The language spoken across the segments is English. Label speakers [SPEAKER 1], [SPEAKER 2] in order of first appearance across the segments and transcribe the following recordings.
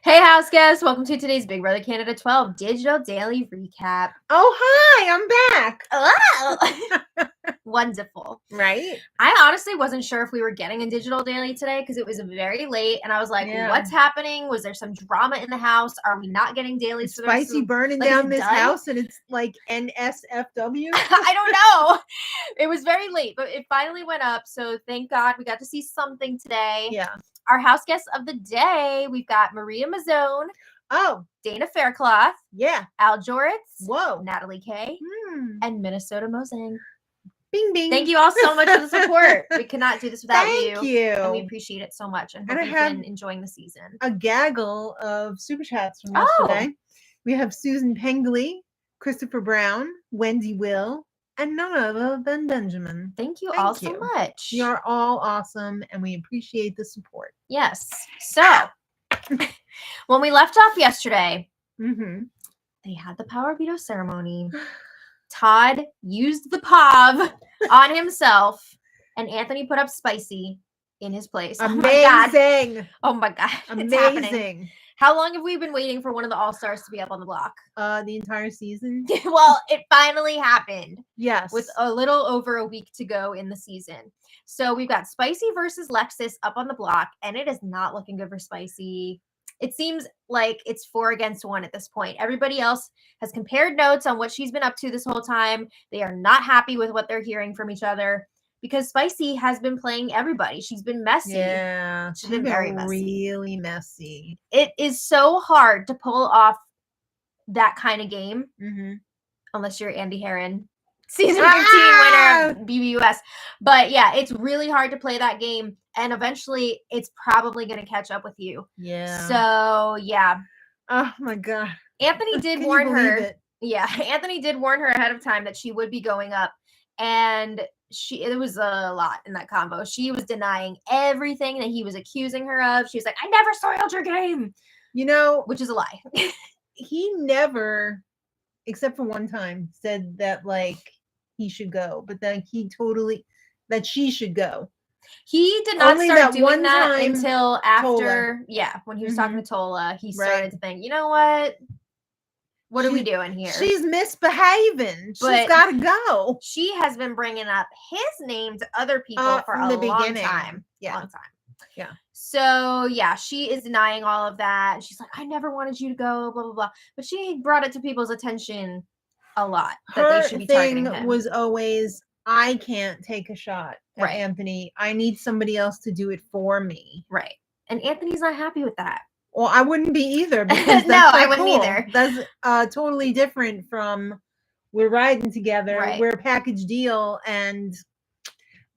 [SPEAKER 1] Hey, house guests. Welcome to today's Big Brother Canada 12 Digital Daily Recap.
[SPEAKER 2] Oh, hi. I'm back.
[SPEAKER 1] Oh, wonderful.
[SPEAKER 2] Right?
[SPEAKER 1] I honestly wasn't sure if we were getting a Digital Daily today because it was very late, and I was like,
[SPEAKER 2] Yeah.
[SPEAKER 1] what's happening? Was there some drama in the house? Are we not getting dailies for the rest of
[SPEAKER 2] Spicy
[SPEAKER 1] the-
[SPEAKER 2] burning
[SPEAKER 1] like, is
[SPEAKER 2] down
[SPEAKER 1] it
[SPEAKER 2] this
[SPEAKER 1] done?
[SPEAKER 2] house and it's like NSFW.
[SPEAKER 1] I don't know. It was very late, but it finally went up, so thank God we got to see something today.
[SPEAKER 2] Yeah.
[SPEAKER 1] Our house guests of the day, we've got Maria Mazzone,
[SPEAKER 2] Oh,
[SPEAKER 1] Dana Faircloth,
[SPEAKER 2] yeah.
[SPEAKER 1] Al Joritz,
[SPEAKER 2] Whoa.
[SPEAKER 1] Natalie Kay,
[SPEAKER 2] Hmm.
[SPEAKER 1] and Minnesota Mosang.
[SPEAKER 2] Bing, bing.
[SPEAKER 1] Thank you all so much for the support. We could not do this without
[SPEAKER 2] Thank
[SPEAKER 1] you.
[SPEAKER 2] you.
[SPEAKER 1] And we appreciate it so much and hope
[SPEAKER 2] And I
[SPEAKER 1] you've
[SPEAKER 2] have
[SPEAKER 1] been enjoying the season.
[SPEAKER 2] A gaggle of super chats from
[SPEAKER 1] Oh.
[SPEAKER 2] yesterday. We have Susan Pengley, Christopher Brown, Wendy Will, and none other than Benjamin.
[SPEAKER 1] Thank you
[SPEAKER 2] Thank
[SPEAKER 1] all so
[SPEAKER 2] you.
[SPEAKER 1] much.
[SPEAKER 2] You are all awesome, and we appreciate the support.
[SPEAKER 1] Yes. So, when we left off yesterday, they had the power veto ceremony. Todd used the POV on himself, and Anthony put up Spicy in his place.
[SPEAKER 2] Amazing.
[SPEAKER 1] Oh my God. It's
[SPEAKER 2] Amazing.
[SPEAKER 1] happening. How long have we been waiting for one of the All-Stars to be up on the block?
[SPEAKER 2] The entire season.
[SPEAKER 1] Well, it finally happened.
[SPEAKER 2] Yes.
[SPEAKER 1] With a little over a week to go in the season. So we've got Spicy versus Lexus up on the block, and it is not looking good for Spicy. It seems like it's 4 against 1 at this point. Everybody else has compared notes on what she's been up to this whole time. They are not happy with what they're hearing from each other because Spicy has been playing everybody. She's been messy.
[SPEAKER 2] Yeah.
[SPEAKER 1] She's been very messy.
[SPEAKER 2] Really messy.
[SPEAKER 1] It is so hard to pull off that kind of game unless you're Andy Herron, season 15 winner of BBUS. But yeah, it's really hard to play that game, and eventually it's probably going to catch up with you.
[SPEAKER 2] Yeah.
[SPEAKER 1] So yeah.
[SPEAKER 2] Oh my God.
[SPEAKER 1] Anthony did warn her. Yeah, Anthony did warn her ahead of time that she would be going up, and it was a lot in that combo. She was denying everything that he was accusing her of. She was like, I never soiled your game.
[SPEAKER 2] You know,
[SPEAKER 1] which is a lie.
[SPEAKER 2] He never, except for one time, said that like he should go, but then that she should go.
[SPEAKER 1] He did not start doing that until after, when he was talking to Tola, he started to think, you know what are we doing here?
[SPEAKER 2] She's misbehaving. She's got to go.
[SPEAKER 1] She has been bringing up his name to other people for a long time.
[SPEAKER 2] Yeah.
[SPEAKER 1] Long time.
[SPEAKER 2] Yeah.
[SPEAKER 1] So, yeah, she is denying all of that. She's like, I never wanted you to go, blah, blah, blah. But she brought it to people's attention a lot that they should be targeting him.
[SPEAKER 2] Her thing was always, I can't take a shot at Anthony. I need somebody else to do it for me.
[SPEAKER 1] Right. And Anthony's not happy with that.
[SPEAKER 2] Well, I wouldn't be either. Because
[SPEAKER 1] no, I wouldn't either.
[SPEAKER 2] That's totally different from we're riding together. We're a package deal. And,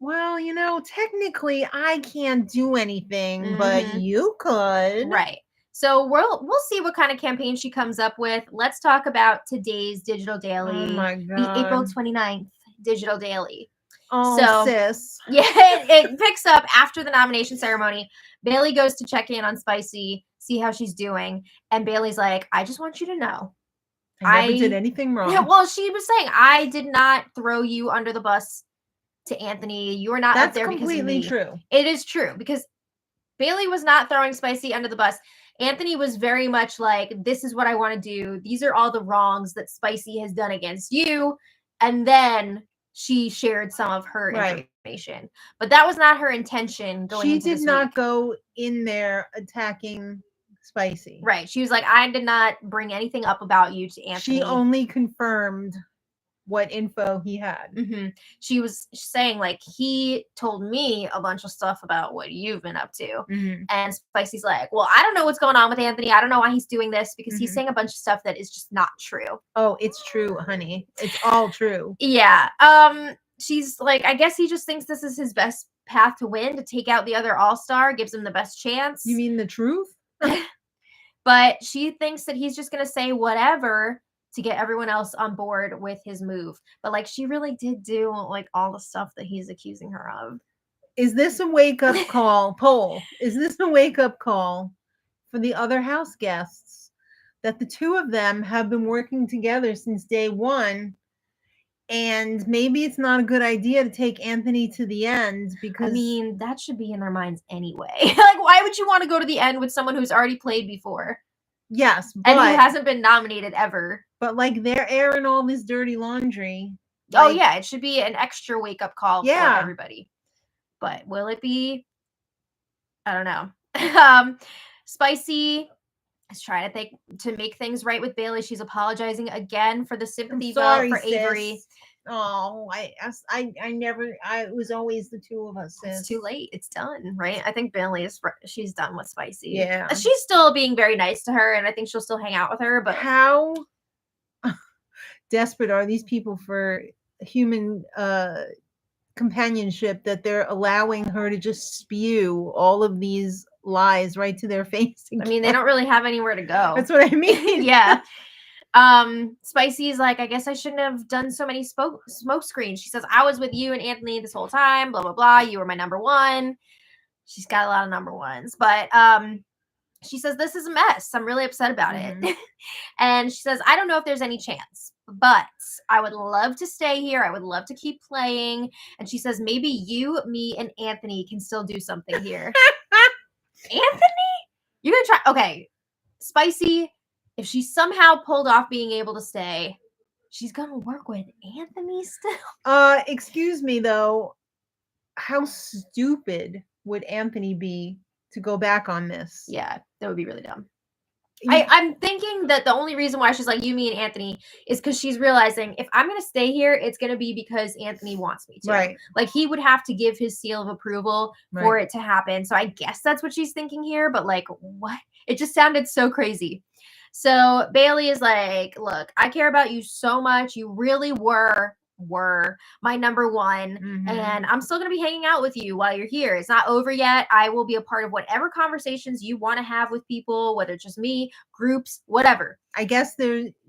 [SPEAKER 2] well, you know, technically I can't do anything, but you could.
[SPEAKER 1] Right. So we'll see what kind of campaign she comes up with. Let's talk about today's Digital Daily.
[SPEAKER 2] Oh, my God.
[SPEAKER 1] The April 29th Digital Daily.
[SPEAKER 2] Oh, sis.
[SPEAKER 1] Yeah, it picks up after the nomination ceremony. Bailey goes to check in on Spicy, see how she's doing. And Bailey's like, I just want you to know.
[SPEAKER 2] I never did anything wrong.
[SPEAKER 1] Yeah, well, she was saying, I did not throw you under the bus to Anthony. You were not up there because of me. That's completely true. It is true because Bailey was not throwing Spicy under the bus. Anthony was very much like, this is what I want to do. These are all the wrongs that Spicy has done against you. And then she shared some of her information. But that was not her intention going into this week.
[SPEAKER 2] She did not go in there attacking Spicy.
[SPEAKER 1] Right. She was like, I did not bring anything up about you to Anthony.
[SPEAKER 2] She only confirmed what info he had.
[SPEAKER 1] She was saying, like, he told me a bunch of stuff about what you've been up to. And Spicy's like, well, I don't know what's going on with Anthony. I don't know why he's doing this because he's saying a bunch of stuff that is just not true.
[SPEAKER 2] Oh, it's true, honey. It's all true.
[SPEAKER 1] Yeah. She's like, I guess he just thinks this is his best path to win, to take out the other All-Star, gives him the best chance.
[SPEAKER 2] You mean the truth?
[SPEAKER 1] But she thinks that he's just going to say whatever to get everyone else on board with his move. But, like, she really did do, like, all the stuff that he's accusing her of.
[SPEAKER 2] Is this a wake-up call? Poll. Is this a wake-up call for the other house guests that the two of them have been working together since day one, And maybe it's not a good idea to take Anthony to the end because...
[SPEAKER 1] I mean, that should be in their minds anyway. Like, why would you want to go to the end with someone who's already played before?
[SPEAKER 2] Yes,
[SPEAKER 1] but... And who hasn't been nominated ever.
[SPEAKER 2] But, like, they're airing all this dirty laundry.
[SPEAKER 1] Like, oh, yeah, it should be an extra wake-up call for everybody. But will it be? I don't know. Spicy is trying to make things right with Bailey. She's apologizing again for the sympathy vote for Avery.
[SPEAKER 2] Sis. Oh, it was always the two of us, sis.
[SPEAKER 1] It's too late. It's done, right? I think Bailey she's done with Spicy.
[SPEAKER 2] Yeah.
[SPEAKER 1] She's still being very nice to her, and I think she'll still hang out with her, but...
[SPEAKER 2] How desperate are these people for human companionship that they're allowing her to just spew all of these lies right to their face again?
[SPEAKER 1] I mean, they don't really have anywhere to go.
[SPEAKER 2] That's what I mean.
[SPEAKER 1] Yeah. Spicy's like, I guess I shouldn't have done so many smoke screens. She says, I was with you and Anthony this whole time, blah, blah, blah. You were my number one. She's got a lot of number ones. But she says, this is a mess. I'm really upset about it. And she says, I don't know if there's any chance, but I would love to stay here. I would love to keep playing. And she says, maybe you, me, and Anthony can still do something here. Anthony? You're going to try. Okay. Spicy, if she somehow pulled off being able to stay, she's going to work with Anthony still.
[SPEAKER 2] Excuse me, though. How stupid would Anthony be to go back on this?
[SPEAKER 1] Yeah, that would be really dumb. I'm thinking that the only reason why she's like, you, me, and Anthony is because she's realizing if I'm going to stay here, it's going to be because Anthony wants me to.
[SPEAKER 2] Right.
[SPEAKER 1] Like, he would have to give his seal of approval for it to happen. So I guess that's what she's thinking here. But, like, what? It just sounded so crazy. So Bailey is like, look, I care about you so much. You really were my number one. And I'm still going to be hanging out with you while you're here. It's not over yet. I will be a part of whatever conversations you want to have with people, whether it's just me, groups, whatever.
[SPEAKER 2] I guess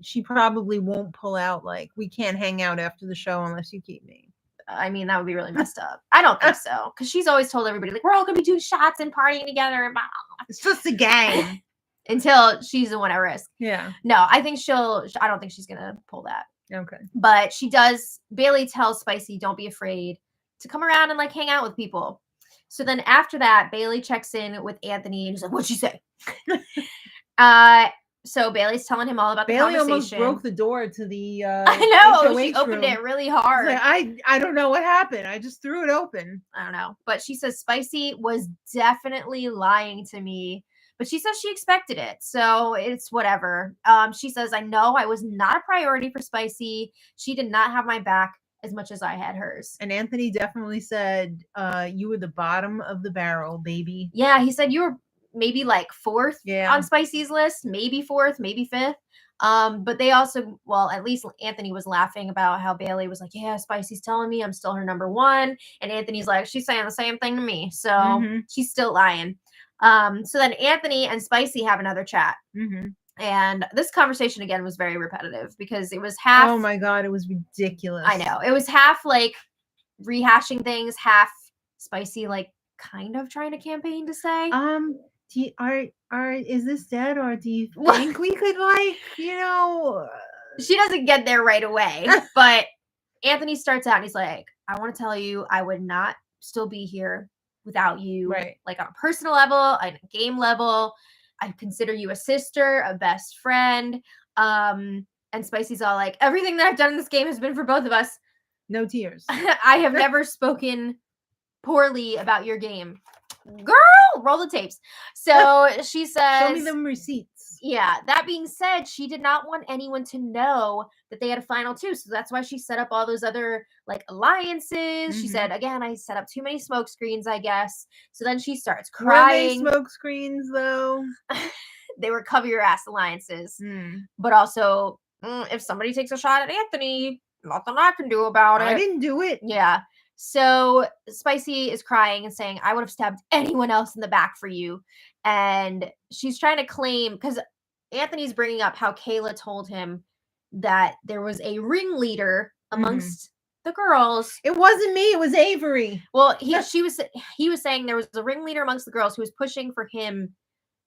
[SPEAKER 2] she probably won't pull out like, we can't hang out after the show unless you keep me.
[SPEAKER 1] I mean, that would be really messed up. I don't think so. Because she's always told everybody, like, we're all going to be doing shots and partying together. And blah, blah, blah.
[SPEAKER 2] It's just a game.
[SPEAKER 1] Until she's the one at risk.
[SPEAKER 2] Yeah.
[SPEAKER 1] No, I don't think she's going to pull that.
[SPEAKER 2] Okay.
[SPEAKER 1] But Bailey tells Spicy, don't be afraid to come around and, like, hang out with people. So then after that, Bailey checks in with Anthony and he's like, what'd she say? So Bailey's telling him all about the conversation.
[SPEAKER 2] Bailey almost broke the door to the
[SPEAKER 1] I know.
[SPEAKER 2] HOH
[SPEAKER 1] she opened
[SPEAKER 2] room.
[SPEAKER 1] it really hard.
[SPEAKER 2] Like, I don't know what happened. I just threw it open.
[SPEAKER 1] I don't know. But she says Spicy was definitely lying to me. But she says she expected it, so it's whatever. She says, I know I was not a priority for Spicy. She did not have my back as much as I had hers.
[SPEAKER 2] And Anthony definitely said, you were the bottom of the barrel, baby.
[SPEAKER 1] Yeah, he said you were maybe like fourth on Spicy's list, maybe fourth, maybe fifth. But they also, well, at least Anthony was laughing about how Bailey was like, yeah, Spicy's telling me I'm still her number one. And Anthony's like, she's saying the same thing to me. So she's still lying. So then Anthony and Spicy have another chat. And this conversation again was very repetitive because it was half.
[SPEAKER 2] Oh my God, it was ridiculous.
[SPEAKER 1] I know. It was half like rehashing things, half Spicy like kind of trying to campaign to say.
[SPEAKER 2] Is this dead, or do you think we could, like, you know?
[SPEAKER 1] She doesn't get there right away, but Anthony starts out and he's like, I want to tell you, I would not still be here without you, like on a personal level, on a game level. I consider you a sister, a best friend. And Spicy's all like, everything that I've done in this game has been for both of us.
[SPEAKER 2] No tears.
[SPEAKER 1] I have never spoken poorly about your game. Girl, roll the tapes. So she says,
[SPEAKER 2] show me them receipts.
[SPEAKER 1] Yeah. That being said, she did not want anyone to know that they had a final two. So that's why she set up all those other like alliances. She said, again, I set up too many smoke screens, I guess. So then she starts crying.
[SPEAKER 2] Were they smoke screens though?
[SPEAKER 1] They were cover your ass alliances. But also, if somebody takes a shot at Anthony, nothing I can do about it.
[SPEAKER 2] I didn't do it.
[SPEAKER 1] Yeah. So Spicy is crying and saying, I would have stabbed anyone else in the back for you. And she's trying to claim, because Anthony's bringing up how Kayla told him that there was a ringleader amongst the girls.
[SPEAKER 2] It wasn't me. It was Avery.
[SPEAKER 1] Well, he was saying there was a ringleader amongst the girls who was pushing for him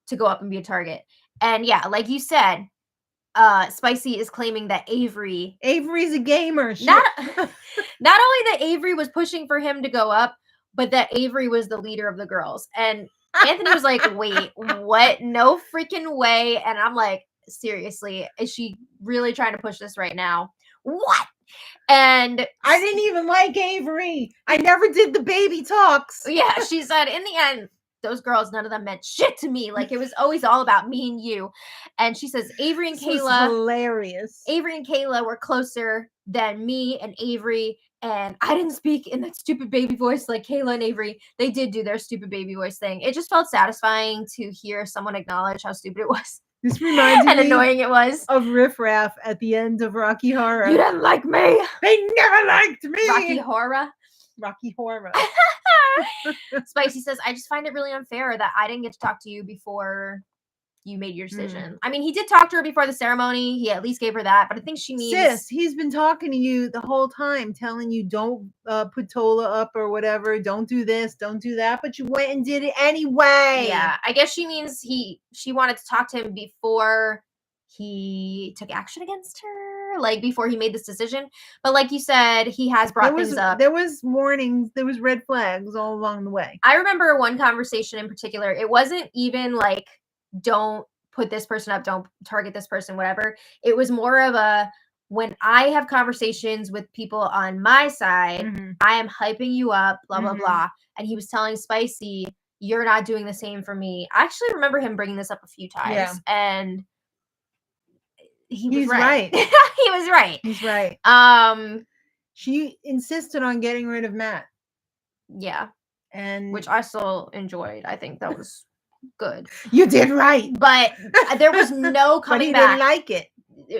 [SPEAKER 1] to go up and be a target. And yeah, like you said, Spicy is claiming that Avery's
[SPEAKER 2] a gamer.
[SPEAKER 1] Not only that Avery was pushing for him to go up, but that Avery was the leader of the girls. And Anthony was like, wait, what? No freaking way. And I'm like, seriously, is she really trying to push this right now? What? And
[SPEAKER 2] I didn't even like Avery. I never did the baby talks.
[SPEAKER 1] Yeah, she said in the end, those girls, none of them meant shit to me. Like, it was always all about me and you. And she says Avery and Kayla,
[SPEAKER 2] hilarious.
[SPEAKER 1] Avery and Kayla were closer than me and Avery. And I didn't speak in that stupid baby voice like Kayla and Avery. They did do their stupid baby voice thing. It just felt satisfying to hear someone acknowledge how stupid it was.
[SPEAKER 2] This reminds me
[SPEAKER 1] and annoying it was
[SPEAKER 2] of Riff Raff at the end of Rocky Horror.
[SPEAKER 1] You didn't like me.
[SPEAKER 2] They never liked me.
[SPEAKER 1] Rocky Horror.
[SPEAKER 2] Rocky Horror.
[SPEAKER 1] Spicy says, I just find it really unfair that I didn't get to talk to you before you made your decision. I mean, he did talk to her before the ceremony. He at least gave her that, but I think she means...
[SPEAKER 2] Sis, he's been talking to you the whole time, telling you don't put Tola up or whatever. Don't do this, don't do that, but you went and did it anyway.
[SPEAKER 1] Yeah, I guess she means she wanted to talk to him before he took action against her, like before he made this decision. But like you said, he has brought things up.
[SPEAKER 2] There was warnings, there was red flags all along the way.
[SPEAKER 1] I remember one conversation in particular. It wasn't even like, don't put this person up, don't target this person, whatever. It was more of a, when I have conversations with people on my side, I am hyping you up, blah, blah, blah. And he was telling Spicy, you're not doing the same for me. I actually remember him bringing this up a few times.
[SPEAKER 2] Yeah.
[SPEAKER 1] And
[SPEAKER 2] he's right.
[SPEAKER 1] He was right.
[SPEAKER 2] He's right. She insisted on getting rid of Matt.
[SPEAKER 1] Yeah.
[SPEAKER 2] And
[SPEAKER 1] which I still enjoyed. I think that was good.
[SPEAKER 2] You did right.
[SPEAKER 1] But there was no coming back.
[SPEAKER 2] But he didn't like it.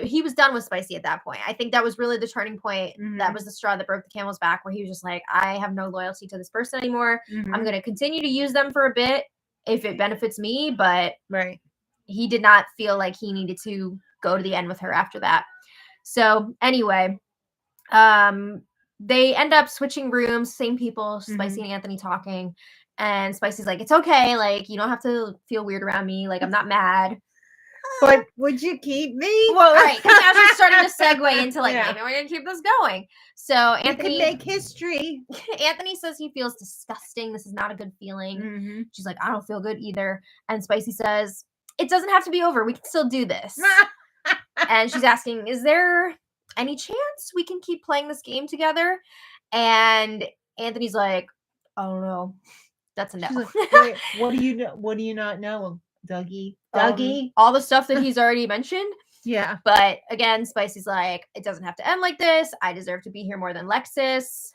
[SPEAKER 1] He was done with Spicy at that point. I think that was really the turning point. That was the straw that broke the camel's back, where he was just like, I have no loyalty to this person anymore. I'm going to continue to use them for a bit if it benefits me. But he did not feel like he needed to go to the end with her after that. So anyway, they end up switching rooms, same people, Spicy and Anthony talking. And Spicy's like, it's okay. Like, you don't have to feel weird around me. Like, I'm not mad.
[SPEAKER 2] But would you keep me?
[SPEAKER 1] Well, right. Because I was starting to segue into like, maybe we're going to keep this going. So Anthony...
[SPEAKER 2] We can make history.
[SPEAKER 1] Anthony says he feels disgusting. This is not a good feeling. She's like, I don't feel good either. And Spicy says, it doesn't have to be over. We can still do this. And she's asking, is there any chance we can keep playing this game together? And Anthony's like, I don't know. That's a no.
[SPEAKER 2] Like, wait, what do you know? What do you not know, Dougie?
[SPEAKER 1] All the stuff that he's already mentioned.
[SPEAKER 2] Yeah.
[SPEAKER 1] But again, Spicy's like, it doesn't have to end like this. I deserve to be here more than Lexus.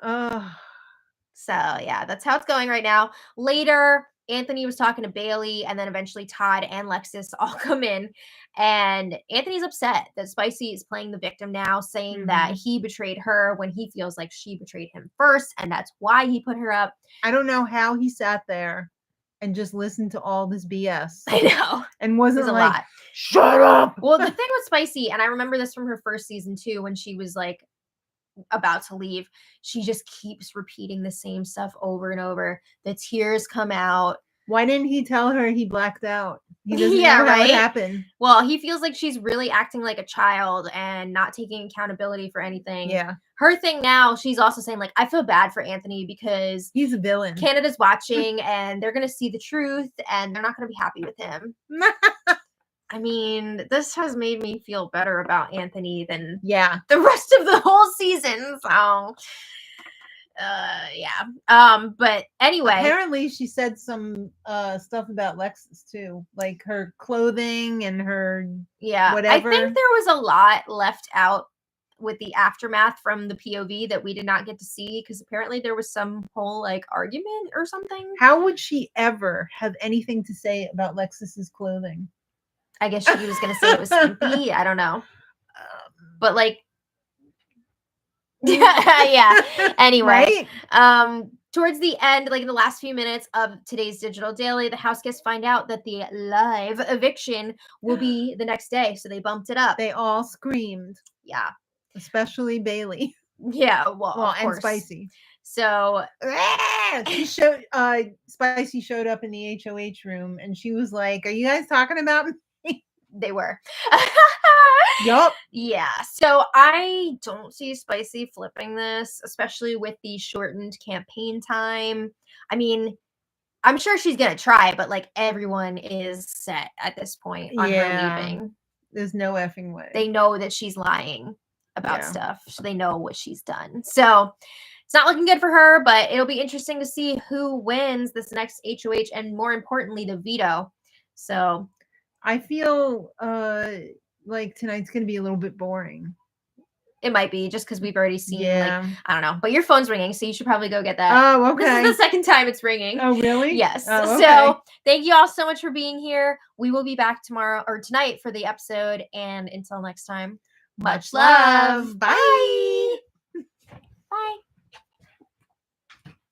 [SPEAKER 1] So yeah, that's how it's going right now. Later, Anthony was talking to Bailey, and then eventually Todd and Lexus all come in. And Anthony's upset that Spicy is playing the victim now, saying that he betrayed her when he feels like she betrayed him first, and that's why he put her up.
[SPEAKER 2] I don't know how he sat there and just listened to all this BS.
[SPEAKER 1] I know.
[SPEAKER 2] And wasn't like, shut up!
[SPEAKER 1] Well, the thing with Spicy, and I remember this from her first season too, when she was like about to leave, she just keeps repeating the same stuff over and over. The tears come out.
[SPEAKER 2] Why didn't he tell her he blacked out? He doesn't know how it happened.
[SPEAKER 1] Well, he feels like she's really acting like a child and not taking accountability for anything.
[SPEAKER 2] Yeah.
[SPEAKER 1] Her thing now, she's also saying, like, I feel bad for Anthony because
[SPEAKER 2] he's a villain.
[SPEAKER 1] Canada's watching and they're going to see the truth and they're not going to be happy with him. I mean, this has made me feel better about Anthony than the rest of the whole season. So... but anyway,
[SPEAKER 2] apparently she said some stuff about Lexus too, like her clothing and her whatever.
[SPEAKER 1] I think there was a lot left out with the aftermath from the POV that we did not get to see, because apparently there was some whole like argument or something.
[SPEAKER 2] How would she ever have anything to say about Lexus's clothing?
[SPEAKER 1] I guess she was going to say it was skimpy. I don't know, but like. Anyway, towards the end, like in the last few minutes of today's Digital Daily, the house guests find out that the live eviction will be the next day, so they bumped it up.
[SPEAKER 2] They all screamed.
[SPEAKER 1] Yeah,
[SPEAKER 2] especially Bailey.
[SPEAKER 1] Yeah, well,
[SPEAKER 2] and Spicy.
[SPEAKER 1] So
[SPEAKER 2] she showed Spicy showed up in the HOH room, and she was like, "Are you guys talking about me?"
[SPEAKER 1] They were.
[SPEAKER 2] Yup.
[SPEAKER 1] Yeah. So I don't see Spicy flipping this, especially with the shortened campaign time. I mean, I'm sure she's going to try, but like everyone is set at this point on her leaving.
[SPEAKER 2] There's no effing way.
[SPEAKER 1] They know that she's lying about stuff. So they know what she's done. So it's not looking good for her, but it'll be interesting to see who wins this next HOH and more importantly, the veto. So
[SPEAKER 2] I feel like tonight's going to be a little bit boring.
[SPEAKER 1] It might be just because we've already seen, like, I don't know. But your phone's ringing, so you should probably go get that.
[SPEAKER 2] Oh, okay.
[SPEAKER 1] This is the second time it's ringing.
[SPEAKER 2] Oh, really?
[SPEAKER 1] Yes.
[SPEAKER 2] Oh, okay.
[SPEAKER 1] So thank you all so much for being here. We will be back tomorrow or tonight for the episode. And until next time, much love.
[SPEAKER 2] Bye.
[SPEAKER 1] Bye.